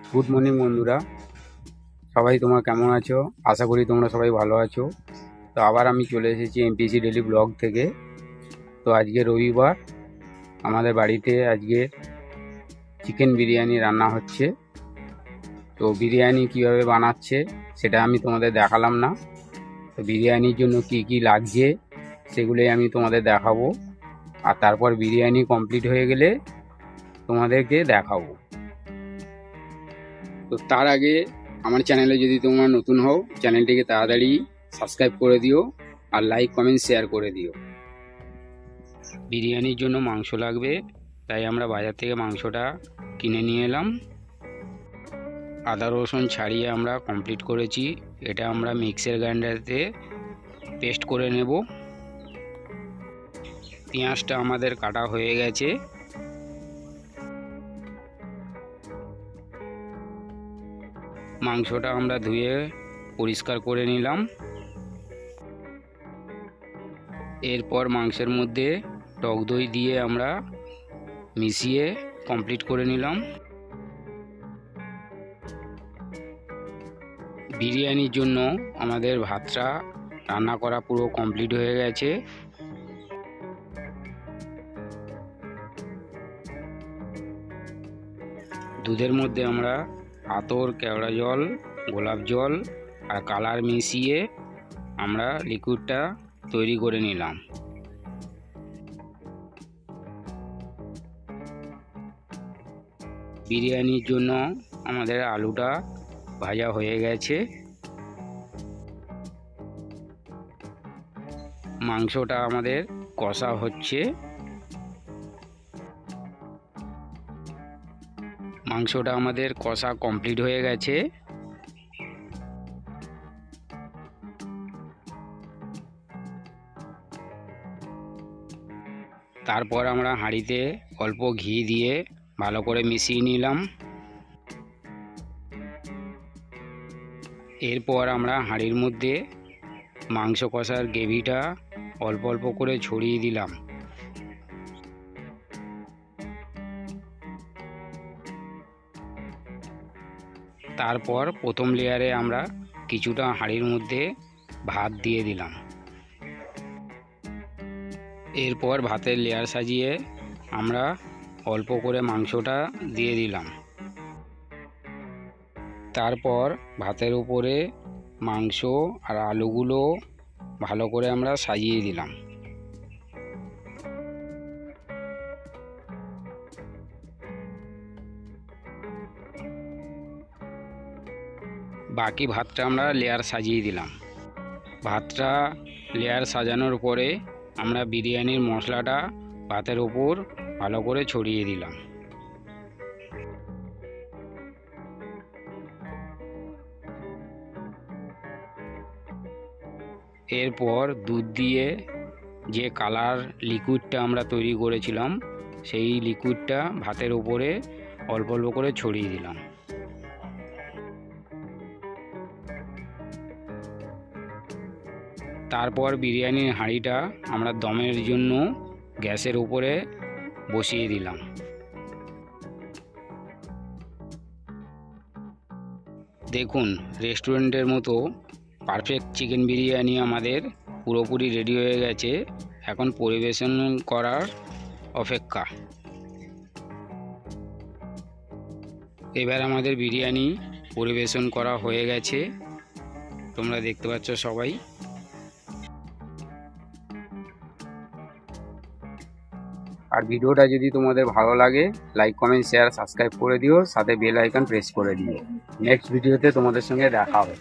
Good morning বন্ধুরা, সবাই তোমরা কেমন আছো? আশা করি তোমরা সবাই ভালো আছো। তো আবার আমি চলে এসেছি এমপিসি ডেলি ব্লগ থেকে। তো আজকে রবিবার, আমাদের বাড়িতে আজকে চিকেন বিরিয়ানি রান্না হচ্ছে। তো বিরিয়ানি কিভাবে বানাচ্ছে সেটা আমি তোমাদের দেখালাম না। তো বিরিয়ানির জন্য কি কি লাগছে সেগুলোই আমি তোমাদের দেখাবো, আর তারপর বিরিয়ানি কমপ্লিট হয়ে গেলে তোমাদেরকে দেখাবো। তো তার আগে আমার চ্যানেলে যদি তোমরা নতুন হও, চ্যানেলটিকে তাড়াতাড়ি সাবস্ক্রাইব করে দিও আর লাইক কমেন্ট শেয়ার করে দিও। বিরিয়ানির জন্য মাংস লাগবে, তাই আমরা বাজার থেকে মাংসটা কিনে নিয়ে এলাম। আদা রসুন ছাড়িয়ে আমরা কমপ্লিট করেছি। এটা আমরা মিক্সার গ্রাইন্ডারে পেস্ট করে নেব। পেঁয়াজটা আমাদের কাটা হয়ে গেছে। মাংসটা আমরা ধুয়ে পরিষ্কার করে নিলাম। এরপর মাংসের মধ্যে টক দই দিয়ে আমরা মিশিয়ে কমপ্লিট করে নিলাম। বিরিয়ানির জন্য আমাদের ভাতটা রান্না করা পুরো কমপ্লিট হয়ে গেছে। দুধের মধ্যে আমরা আতর, কেওড়া জল, গোলাপ জল আর কালার মিশিয়ে আমরা লিকুইডটা তৈরি করে নিলাম। বিরিয়ানির জন্য আমাদের আলুটা ভাজা হয়ে গেছে। মাংসটা আমাদের কষা হচ্ছে। মাংসটা আমাদের কষা কমপ্লিট হয়ে গেছে। তারপর আমরা হাঁড়িতে অল্প ঘি দিয়ে ভালো করে মিশিয়ে নিলাম। এরপর আমরা হাঁড়ির মধ্যে মাংস কষার গ্রেভিটা অল্প অল্প করে ছড়িয়ে দিলাম। তারপর প্রথম লেয়ারে আমরা কিছুটা হাঁড়ির মধ্যে ভাত দিয়ে দিলাম। এরপর ভাতের লেয়ার সাজিয়ে আমরা অল্প করে মাংসটা দিয়ে দিলাম। তারপর ভাতের উপরে মাংস আর আলুগুলো ভালো করে আমরা সাজিয়ে দিলাম। বাকি ভাতটা আমরা লেয়ার সাজিয়ে দিলাম। ভাতটা লেয়ার সাজানোর পরে আমরা বিরিয়ানির মশলাটা ভাতের উপর ভালো করে ছড়িয়ে দিলাম। এরপর দুধ দিয়ে যে কালার লিকুইডটা আমরা তৈরি করেছিলাম সেই লিকুইডটা ভাতের উপরে অল্প অল্প করে ছড়িয়ে দিলাম। তারপর বিরিয়ানির হাঁড়িটা আমরা দমের জন্য গ্যাসের উপরে বসিয়ে দিলাম। দেখুন, রেস্টুরেন্টের মতো পারফেক্ট চিকেন বিরিয়ানি আমাদের পুরোপুরি রেডি হয়ে গেছে। এখন পরিবেশন করার অপেক্ষা। এবার আমাদের বিরিয়ানি পরিবেশন করা হয়ে গেছে, তোমরা দেখতে পাচ্ছ সবাই। আর ভিডিওটা যদি তোমাদের ভালো লাগে, লাইক কমেন্ট শেয়ার সাবস্ক্রাইব করে দিও, সাথে বেল আইকন প্রেস করে দিও। নেক্সট ভিডিওতে তোমাদের সঙ্গে দেখা হবে।